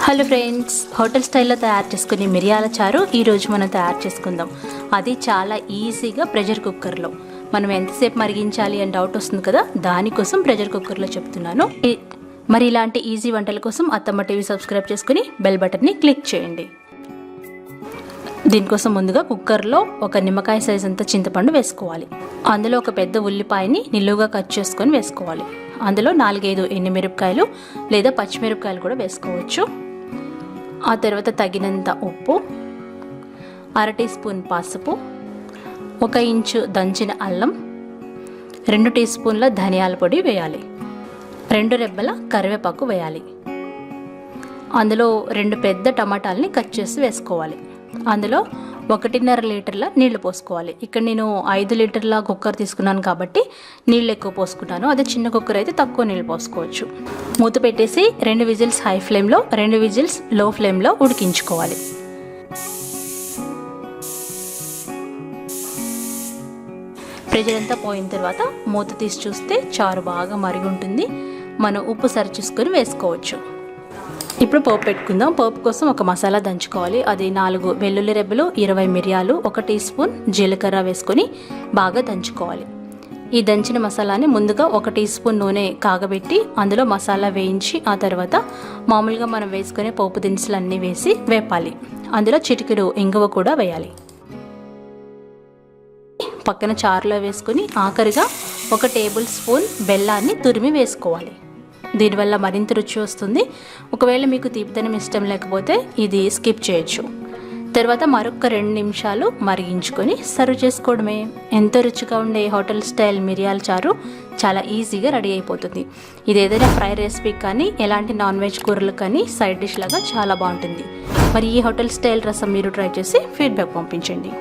Hello friends, hotel స్టైల్లో తయారు చేసుకునే మిరియాల చారు ఈరోజు మనం తయారు చేసుకుందాం. అది చాలా ఈజీగా ప్రెషర్ కుక్కర్లో. మనం ఎంతసేపు మరిగించాలి అని డౌట్ వస్తుంది కదా, దానికోసం ప్రెషర్ కుక్కర్లో చెప్తున్నాను. మరి ఇలాంటి ఈజీ వంటల కోసం అత్తమ్మ టీవీ సబ్స్క్రైబ్ చేసుకుని బెల్ బటన్ని క్లిక్ చేయండి. దీనికోసం ముందుగా కుక్కర్లో ఒక నిమ్మకాయ సైజ్ అంతా చింతపండు వేసుకోవాలి. అందులో ఒక పెద్ద ఉల్లిపాయని నిలువుగా కట్ చేసుకొని వేసుకోవాలి. అందులో 4-5 ఎండుమిరపకాయలు లేదా పచ్చిమిరపకాయలు కూడా వేసుకోవచ్చు. ఆ తర్వాత తగినంత ఉప్పు, 1/2 టీ స్పూన్ పసుపు, 1 ఇంచు దంచిన అల్లం, 2 టీ స్పూన్ల ధనియాల పొడి వేయాలి. 2 రెబ్బల కరివేపాకు వేయాలి. అందులో 2 పెద్ద టమాటాలని కట్ చేసి వేసుకోవాలి. అందులో 1.5 లీటర్ల నీళ్లు పోసుకోవాలి. ఇక్కడ నేను 5 లీటర్ల కుక్కర్ తీసుకున్నాను కాబట్టి నీళ్ళు ఎక్కువ పోసుకున్నాను. అదే చిన్న కుక్కర్ అయితే తక్కువ నీళ్ళు పోసుకోవచ్చు. మూత పెట్టేసి 2 విజిల్స్ హై ఫ్లేమ్లో, 2 విజిల్స్ లో ఫ్లేమ్లో ఉడికించుకోవాలి. ప్రెషర్ అంతా పోయిన తర్వాత మూత తీసి చూస్తే చారు బాగా మరిగి ఉంటుంది. మనం ఉప్పు సరి చూసుకొని వేసుకోవచ్చు. ఇప్పుడు పోపు పెట్టుకుందాం. పోపు కోసం ఒక మసాలా దంచుకోవాలి. అది 4 వెల్లుల్లి రెబ్బలు, 20 మిరియాలు, 1 టీ స్పూన్ జీలకర్ర వేసుకొని బాగా దంచుకోవాలి. ఈ దంచిన మసాలాని ముందుగా 1 టీ స్పూన్ నూనె కాగబెట్టి అందులో మసాలా వేయించి ఆ తర్వాత మామూలుగా మనం వేసుకునే పోపు దినుసులు అన్నీ వేసి వేపాలి. అందులో చిటికెడు ఇంగువ కూడా వేయాలి. పక్కన చారులో వేసుకొని ఆఖరిగా 1 టేబుల్ స్పూన్ బెల్లాన్ని తురిమి వేసుకోవాలి. దీనివల్ల మరింత రుచి వస్తుంది. ఒకవేళ మీకు తీపిదనం ఇష్టం లేకపోతే ఇది స్కిప్ చేయొచ్చు. తర్వాత మరొక 2 నిమిషాలు మరిగించుకొని సర్వ్ చేసుకోవడమే. ఎంతో రుచిగా ఉండే హోటల్ స్టైల్ మిరియాల చారు చాలా ఈజీగా రెడీ అయిపోతుంది. ఇది ఏదైనా ఫ్రై రెసిపీ కానీ ఎలాంటి నాన్ వెజ్ కూరలు కానీ సైడ్ డిష్ లాగా చాలా బాగుంటుంది. మరి ఈ హోటల్ స్టైల్ రసం మీరు ట్రై చేసి ఫీడ్బ్యాక్ పంపించండి.